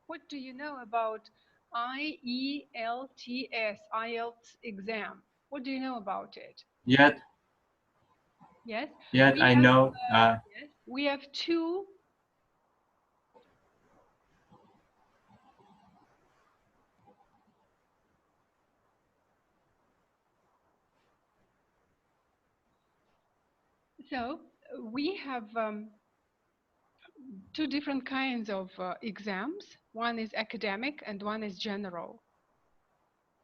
What do you know about IELTS exam? What do you know about it? Yet, Yes, yet we I have know. yes, we have two. So we have two different kinds of exams. One is academic and one is general,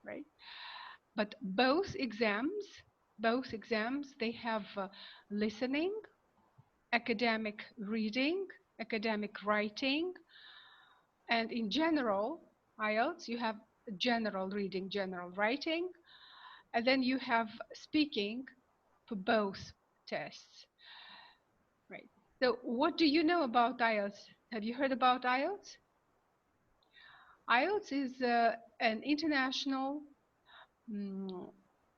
right? But both exams, they have listening, academic reading, academic writing, and in general IELTS, you have general reading, general writing, and then you have speaking for both tests, right? So what do you know about IELTS? Have you heard about IELTS? IELTS is an international, mm,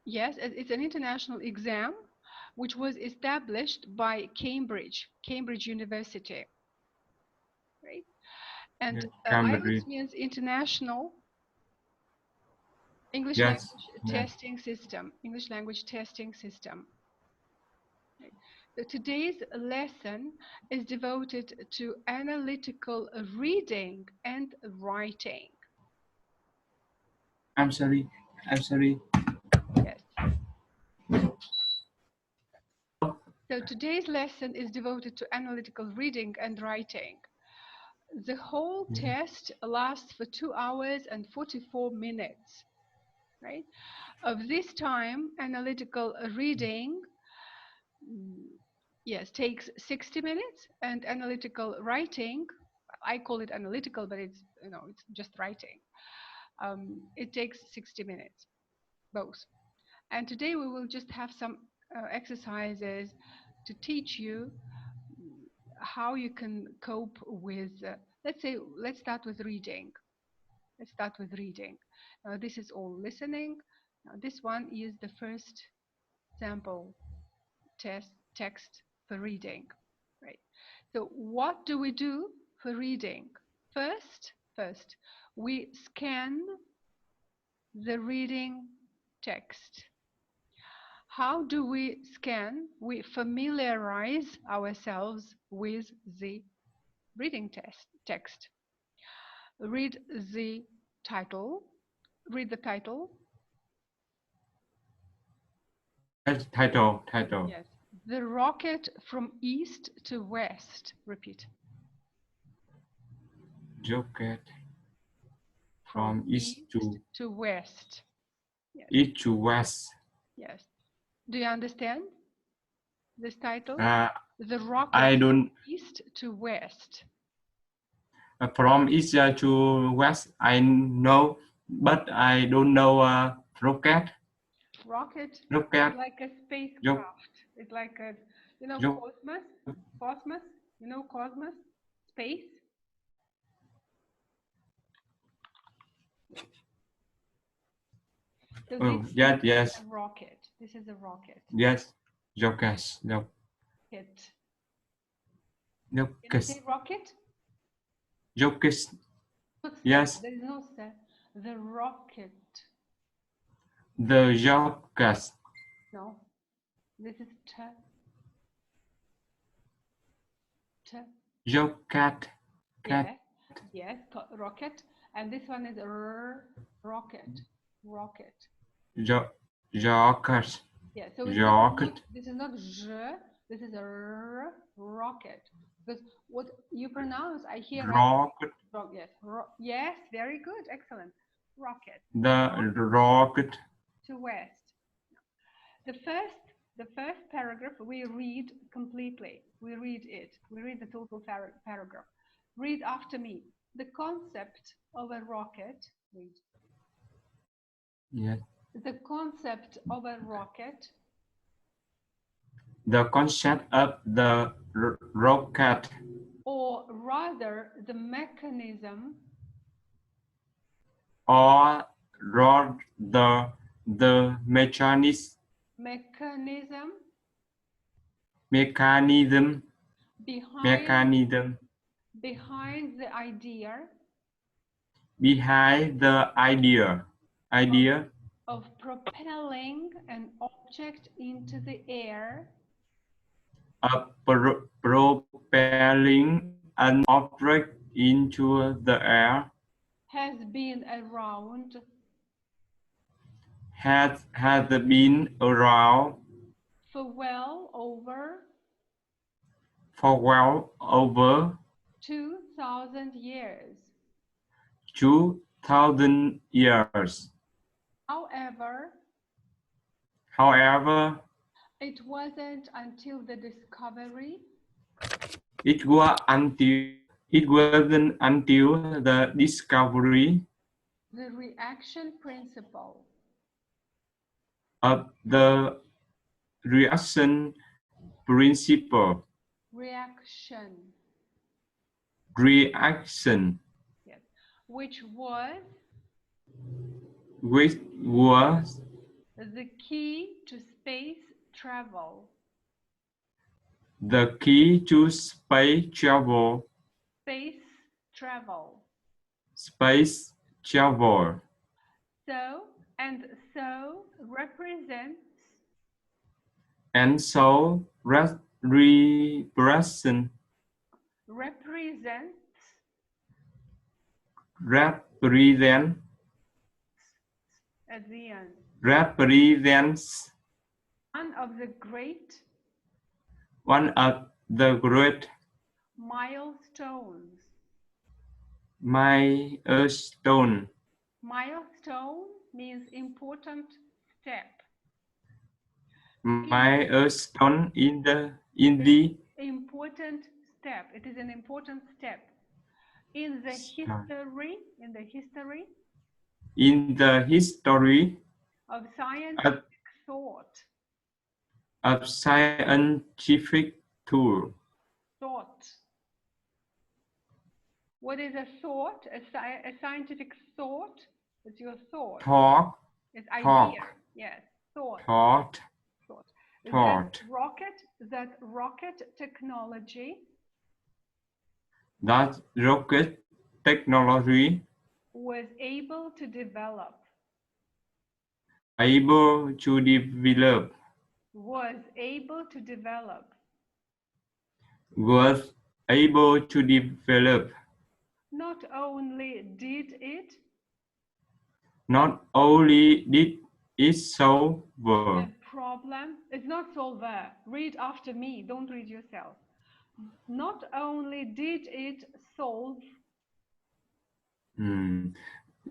yes, it's an international exam which was established by Cambridge University, right? And Camry. IELTS means International English Yes. Language Yeah. Testing System, English Language Testing System. Right. So today's lesson is devoted to analytical reading and writing. I'm sorry. I'm sorry. Yes. So today's lesson is devoted to analytical reading and writing. The whole Yeah. test lasts for 2 hours and 44 minutes, right? Of this time, analytical reading, mm, yes, takes 60 minutes, and analytical writing, I call it analytical, but it's, it's just writing. It takes 60 minutes, both. And today we will just have some exercises to teach you how you can cope with, let's start with reading. Let's start with reading. This is all listening. This one is the first sample test text for reading, right? So what do we do for reading? First, we scan the reading text. How do we scan? We familiarize ourselves with the reading text. Read the title. Read the title. Yes. Title. Title. Yes. The rocket from east to west. Repeat. Rocket From from east east to west. Yes. to west. Yes. Do you understand this title? Uh, The rocket I from don't. east to west. From east to west. I know, but I don't know. Rocket. Rocket is Rocket. like a Rock. spacecraft. It's like a, Rock. cosmos. Cosmos. Cosmos. Space. So Oh, this yes. is Yes. a rocket. This is a rocket. Yes. Rocket. Rocket. Can you Rocket. say rocket? Rocket. Not step. Yes. There is no step. The rocket. The rocket. No. This is t. T. Rocket. Cat. Yes. Yes. Rocket. And this one is rocket. Rocket. Rocket. Yeah. So Rocket. this is not j. This is a rocket. Because what you pronounce, I hear like Rocket. yes. Yes. Very good. Excellent. Rocket. The rocket. To west. The first the first paragraph we read completely. We read it. We read the total paragraph. Read after me. The concept of a rocket. Read. Yes. The concept of a rocket The concept of the rocket, or rather the mechanism or the mechanism mechanism behind mechanism behind the idea behind the of, idea of propelling an object into the air of propelling an object into the air has been around has been around for well over for well over 2,000 years. 2,000 years. However, However, it wasn't until the discovery it was until it wasn't until the discovery the reaction principle of the reaction principle reaction, reaction, yes, which was which was the key to space travel. the key to space travel. Space travel. Space travel. So and so represents And so represents represent at the end represents one of the great one of the great milestones. milestone. Milestone means important step. Milestone in the Important step. It is an important step in the history in the history of scientific of, thought. of scientific tool. Thought. What is a thought? A scientific thought? It's your thought. Talk, It's idea. talk, Yes, thought. thought, Thought. thought. That rocket technology That rocket technology was able to develop. able to develop Was able to develop. was able to develop. Not only did it, Not only did it solve the problem is not solver. Read after me, don't read yourself. Not only did it solve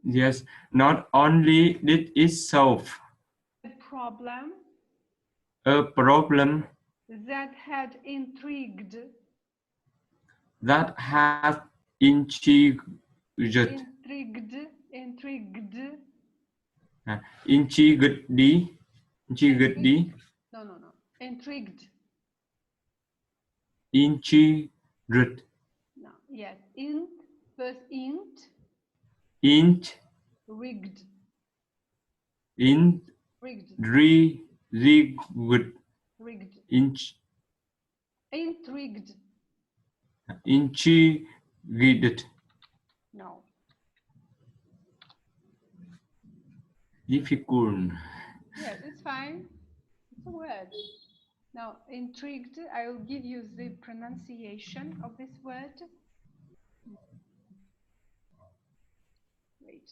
yes, not only did it solve a problem a problem that had intrigued that has intrigued intrigued intrigued intrigued no intrigued intrigued no yes int first int int rigged in rigged rigged rigged inch intrigued intrigued no difficult. yes it's fine, it's a word. Now intrigued, I will give you the pronunciation of this word. Wait.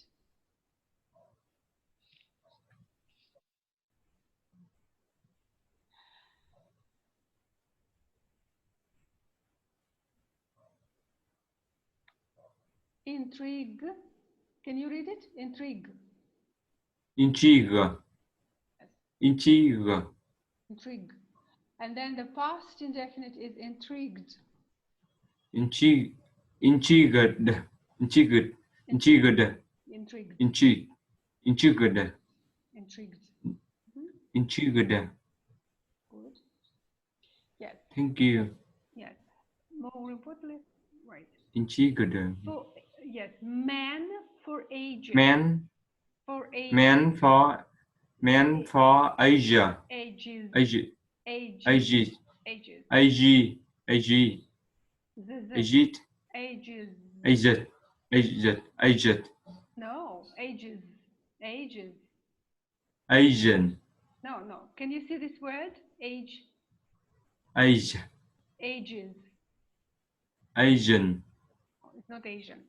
Intrigue. Can you read it? Intrigue. Intrigue. Yes. Intrigue. Intrigue. And then the past indefinite is intrigued. Intrigued. Intrigued. Intrigued. Intrigued. Intrigued. Intrigued. Intrigued. Intrigued. Intrigued. Good. Yes. Thank you. Yes. More importantly, right. Intrigued. For, yes, man for ages. Man. For ages. Man for Asia. Ages. Asia. Ages. Ages. Ages. Asia. Asia. Ages. Asia. Asia. Asia. Ages. Ages. Asian, No, no. Can you see this word? Age. Asia, Ages. Asian, Oh, it's not Asian.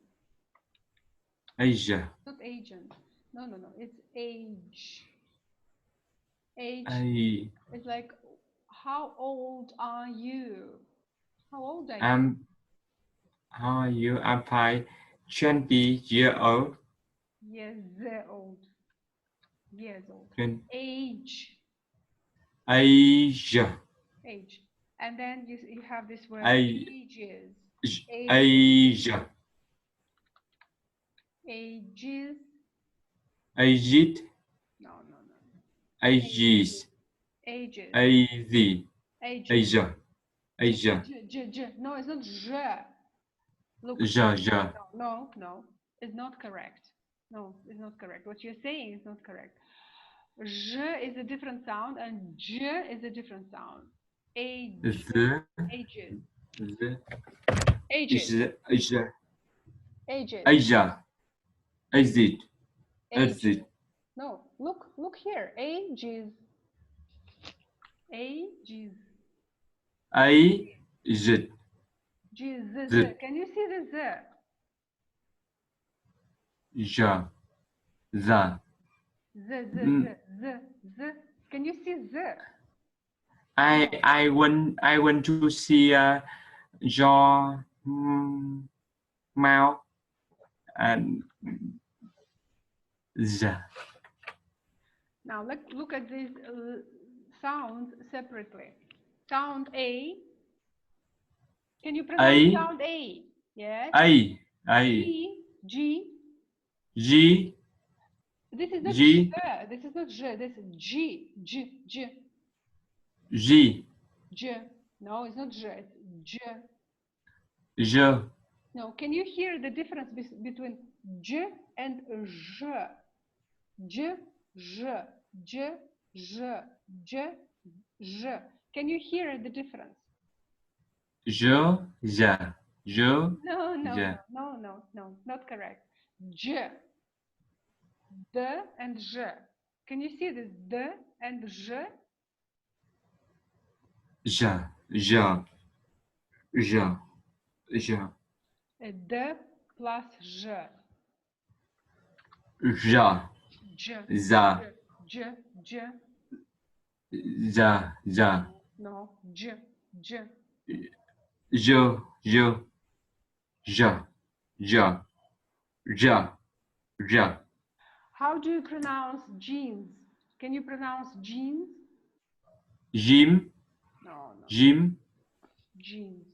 Asia, It's not Asian. No, no, no. It's age. Age I, is like, how old are you? How old are you? how are you? I'm fine. 20 year old. Years old. Years old. 20, Age. Asia, Age. And then you have this word I, ages. Ages. Asia, Ages. Agit, No, no, no. Aegis, Ages. Az, Ages. Asia, Asia, No, it's not je. Look. Ja, ja, No, no. It's not correct. No, it's not correct. What you're saying is not correct. Je is a different sound and j is a different sound. Age. the, Ages. the, Ages. is, Asia, Ages. Asia, Azit, Ages. Azit, No, look here. Ages. Ages. Azit, Z. Zit, Can you see the z? Ja, Za. Z. Can you see z? I want to see your mouth and the Now let's look at these sounds separately. Sound A. Can you pronounce A sound A? Yes. A G. G This is not sh. G This is not j. This is G. G J. No, it's not j. It's j. J No. Can you hear the difference between j and j? J, j, j, j, j, j. Can you hear the difference? J ja J No, ja not correct. J, D and J. Can you see this D and J? ja ja ja ja D plus J. ja J, za J, J. za No, J, J. J J ja ja ja ja How do you pronounce jeans? Can you pronounce jeans? Jim No. Jim Jeans.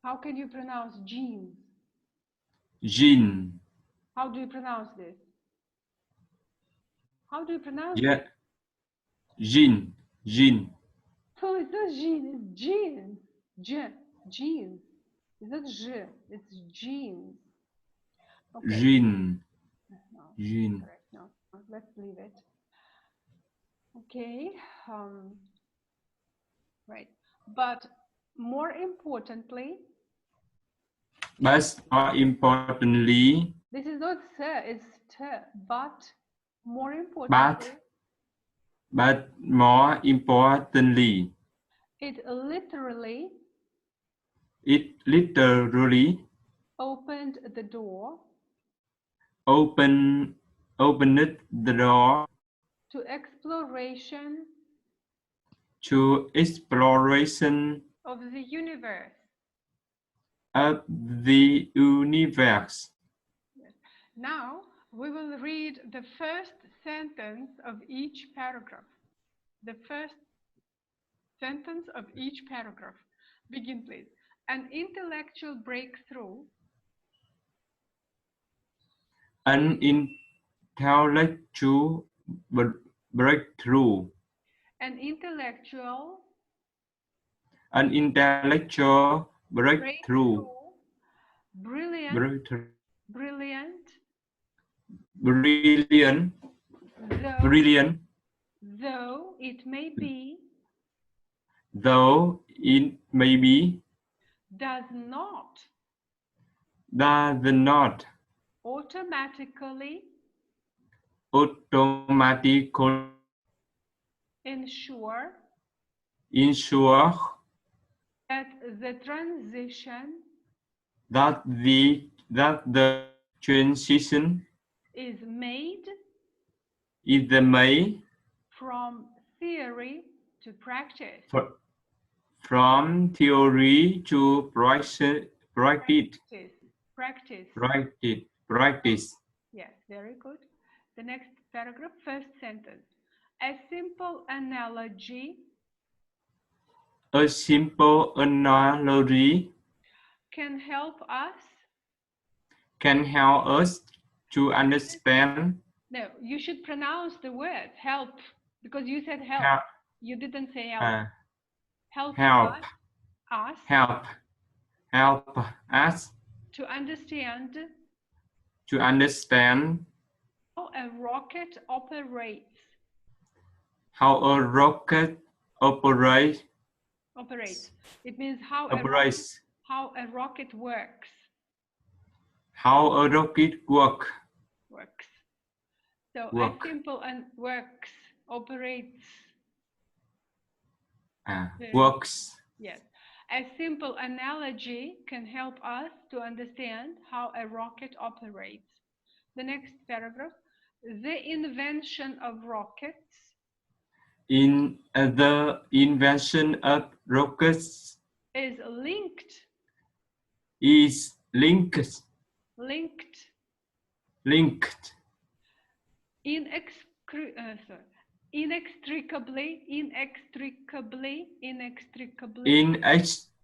How can you pronounce jeans? Jean How do you pronounce this? How do you pronounce yeah it? Jean Jean Oh, it's not jean, it's jeans. Jeans. It's not je, it's jeans. Okay. Jean No, Jean correct. No, let's leave it. Okay. Right. But more importantly, but more importantly this is not se, it's te. But more but importantly, but more importantly it literally it literally opened the door opened the door to exploration to exploration of the universe. of the universe. Now we will read the first sentence of each paragraph. The first sentence of each paragraph. Begin, please. An intellectual breakthrough. An intellectual breakthrough. An intellectual An intellectual breakthrough. Brilliant. Breakthrough. Brilliant. Brilliant. Brilliant. Though it may be. Though it may be. Does not. does not automatically automatically ensure ensure that the transition that the transition is made is made from theory to practice. fr- from theory to practice, Practice. Practice. practice. Yes, very good. The next paragraph, first sentence. A simple analogy A simple analogy can help us. can help us to understand No, you should pronounce the word help because you said help. help, You didn't say help. uh, Help help, us help, help us to understand to understand how a rocket operates. how a rocket operates. Operates. It means how Operates. a rocket works. How a rocket Works. So a work. simple and works, operates. Very good. Works. Yes. A simple analogy can help us to understand how a rocket operates. The next paragraph. The invention of rockets In the invention of rockets is linked is linked linked inextricably inextricably inextricably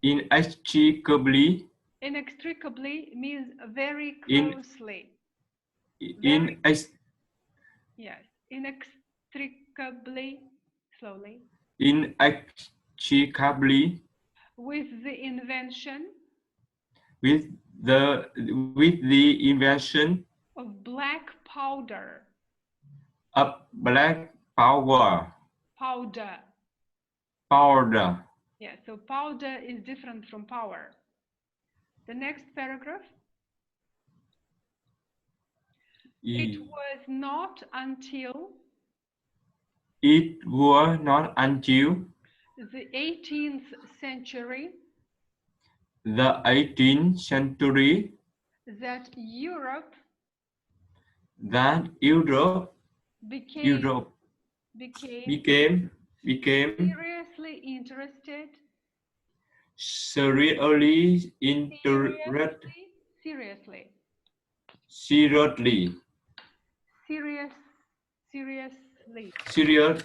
inextricably inextricably means very in closely, very, in yes, inextricably, slowly, inextricably with the invention with the invention of black powder. of black Powder. powder. Yeah, so powder is different from power. The next paragraph. It was not until It was not until the 18th century the 18th century that Europe that became Europe became became seriously interested seriously interested seriously seriously seriously serious seriously serious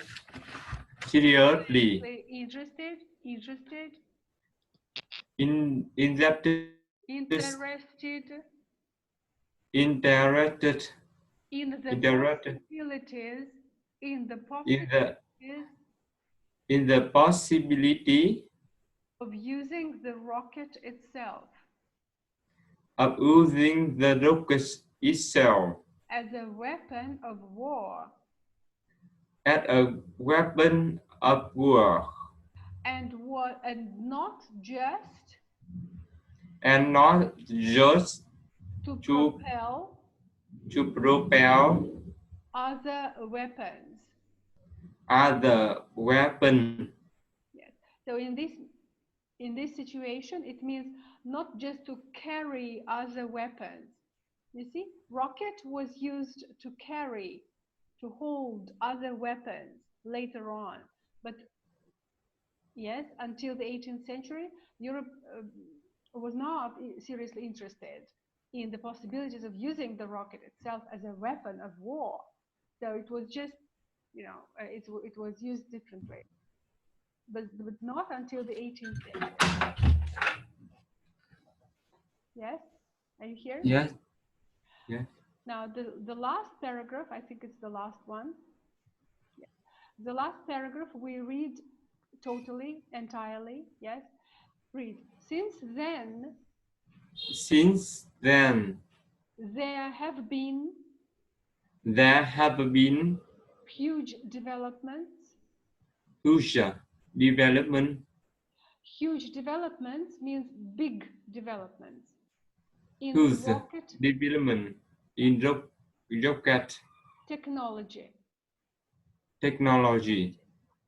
seriously seriously interested in that interested interested in the interested possibilities in the in the possibilities in the possibility of using the rocket itself of using the rocket itself as a weapon of war as a weapon of war and not just and not just to to propel propel other weapons. other weapon. Yes. So in this situation, it means not just to carry other weapons. You see, rocket was used to carry, to hold other weapons later on. But yes, until the 18th century, Europe was not seriously interested in the possibilities of using the rocket itself as a weapon of war. So it was just, it was used differently, but not until the 18th century. Yes, are you here? Yes, yes. Now the last paragraph, I think it's the last one. Yeah. The last paragraph we read totally, entirely. Yes, read. Since then, Since then, there have been there have been huge developments. huge development. Huge developments means big developments. in whose rocket development in rocket technology, technology,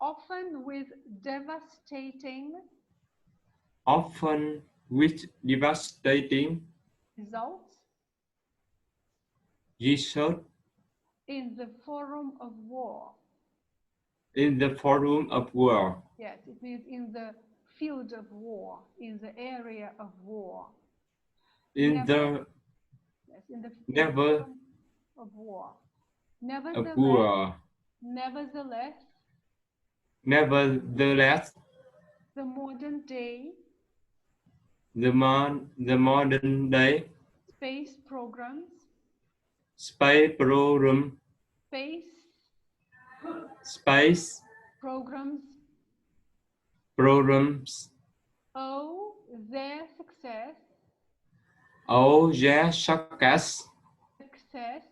often with devastating often with devastating results results in the forum of war. in the forum of war. Yes, it means in the field of war, in the area of war. In Never, the yes, in the never forum of war. of Nevertheless, war. nevertheless, Nevertheless, the modern day the modern day space programs, space program space space programs programs owe their success, owe their success success,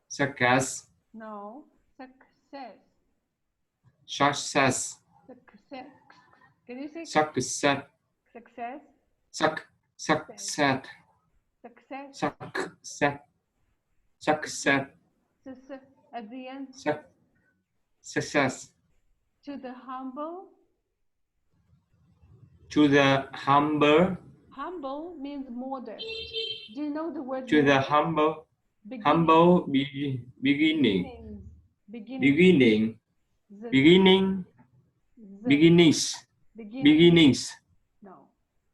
success no, success, success success. Can you say success success? success Success. success success At the end, success to the humble. to the humble Humble means modest. Do you know the word to the modest? Beginning. beginning Beginnings. Beginning. beginning The. beginning The. beginnings Beginning. beginnings No.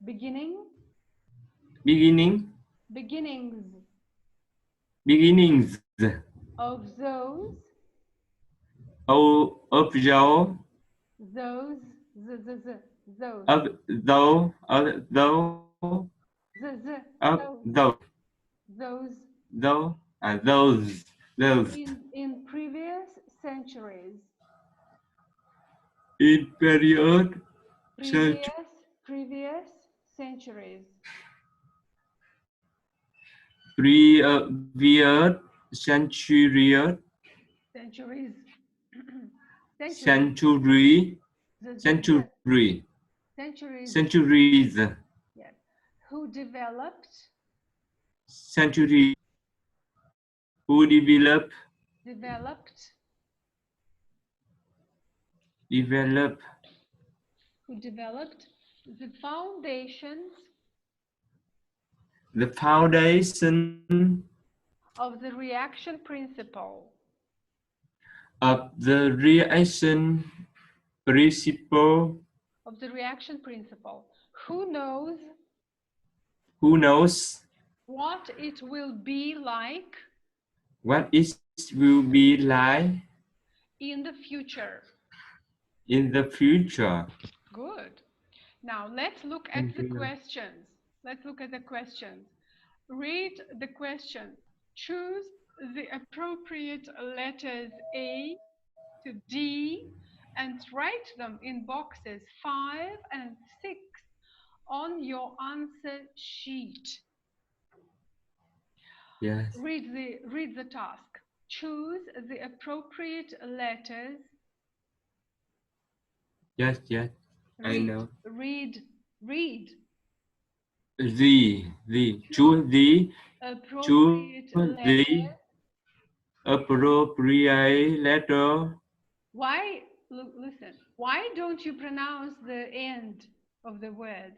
Beginning. beginning Beginnings beginnings of those. of your Those. Those. of though of Those. Those. those In previous centuries. in period such Previous centuries. previous century Centuries. Centuries. century The century centuries. centuries Yes. Who developed century who developed develop who developed the foundations the foundation of the reaction principle. of the reaction principle. Of the reaction principle. Who knows Who knows what it will be like what it will be like in the future? in the future? Good. Now let's look at Thank the you. questions. Let's look at the questions. Read the question. Choose the appropriate letters A to D and write them in boxes 5 and 6 on your answer sheet. Yes, Read the task. Choose the appropriate letters. yes, I know. Read The choose appropriate the letters. appropriate letter. Why, listen, why don't you pronounce the end of the word?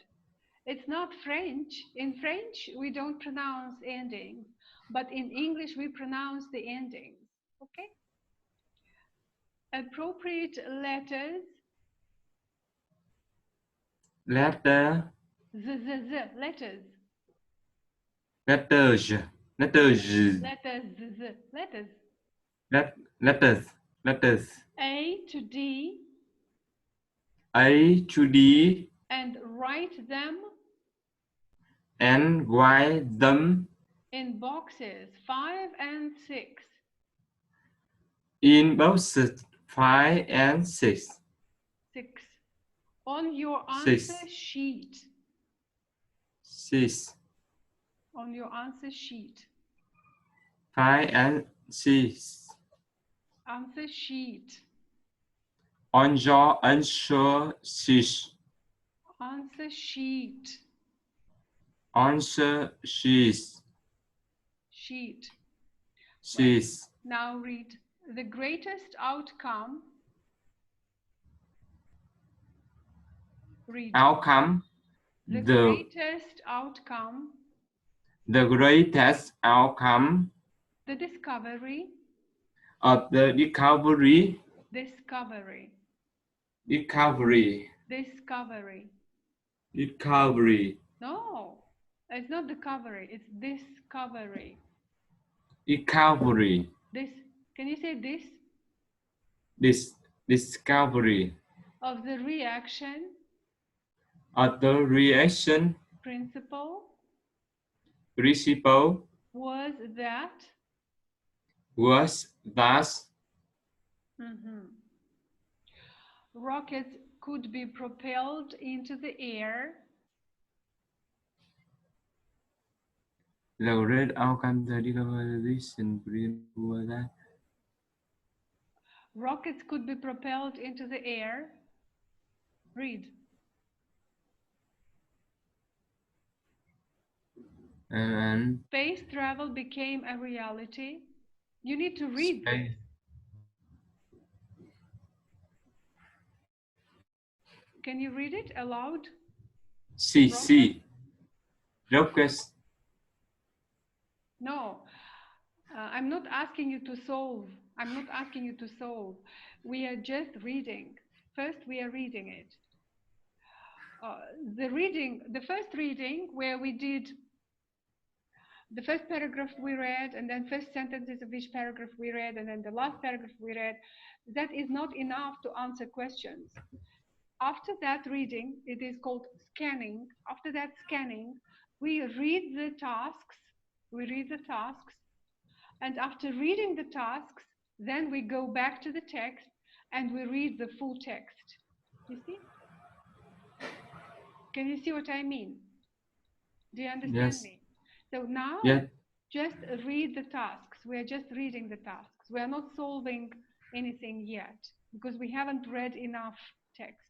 It's not French. In French, we don't pronounce endings, but in English, we pronounce the endings. Okay? Appropriate letters. Letter Letters. letters letters Letters. letters A to D. A to D And write them and write them in boxes 5 and 6. in boxes 5 and 6. 6. On your answer 6 sheet. 6 On your answer sheet. 5 and 6 Answer sheet. on your answer sheet. Answer sheet. Answer she's. Sheet. Well, She's. now read. The greatest outcome. Read. Outcome. The The greatest outcome. the greatest outcome The discovery. of the recovery. Discovery. Recovery. Discovery. Recovery. No, it's not discovery. It's discovery. Recovery. This. Can you say this? Discovery. Of the reaction. Of the reaction. Principle. Principle. Was that. Was thus. Rockets could be propelled into the air. The great outcome the recovery was that. Rockets could be propelled into the air. Read. And Space travel became a reality. You need to read this. Can you read it aloud? C. Rockets. No. I'm not asking you to solve. I'm not asking you to solve. We are just reading. First, we are reading it. The first reading where we did the first paragraph we read, and then first sentences of each paragraph we read, and then the last paragraph we read, that is not enough to answer questions. After that reading, it is called scanning. After that scanning, we read the tasks. And after reading the tasks, then we go back to the text and we read the full text. You see? Can you see what I mean? Do you understand me? So now, just read the tasks. We are just reading the tasks. We are not solving anything yet because we haven't read enough text.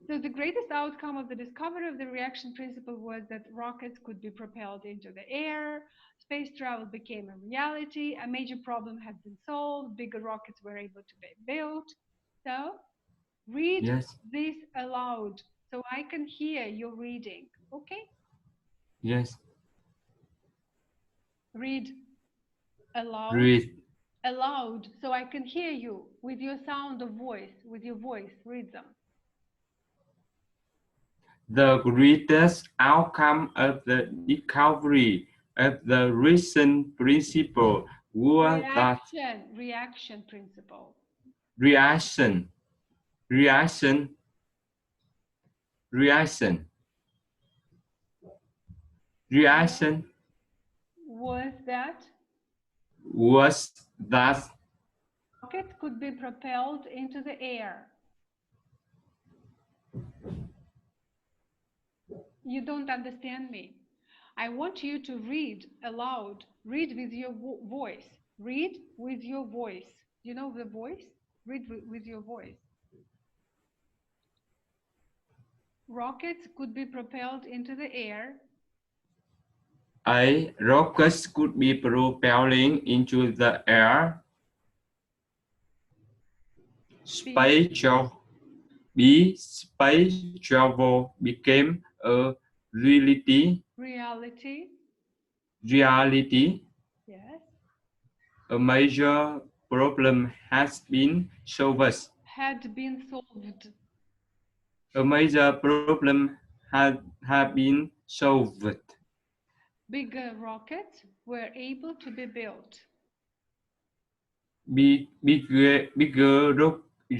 So the greatest outcome of the discovery of the reaction principle was that rockets could be propelled into the air, space travel became a reality, a major problem had been solved, bigger rockets were able to be built. So read this aloud so I can hear your reading, okay? Yes. Read aloud. Read. Aloud so I can hear you with your sound of voice, with your voice. Read them. The greatest outcome of the recovery of the reason principle was that reaction principle. Reaction was that rockets could be propelled into the air. You don't understand me. I want you to read aloud. Read with your voice. Read with your voice. You know the voice? Read with your voice. Rockets could be propelled into the air. Rockets could be propelling into the air. Space travel became a reality. Yes. A major problem has been solved. A major problem had been solved. Bigger rockets were able to be built. Bigger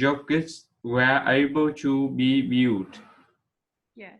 rockets were able to be built. Yes.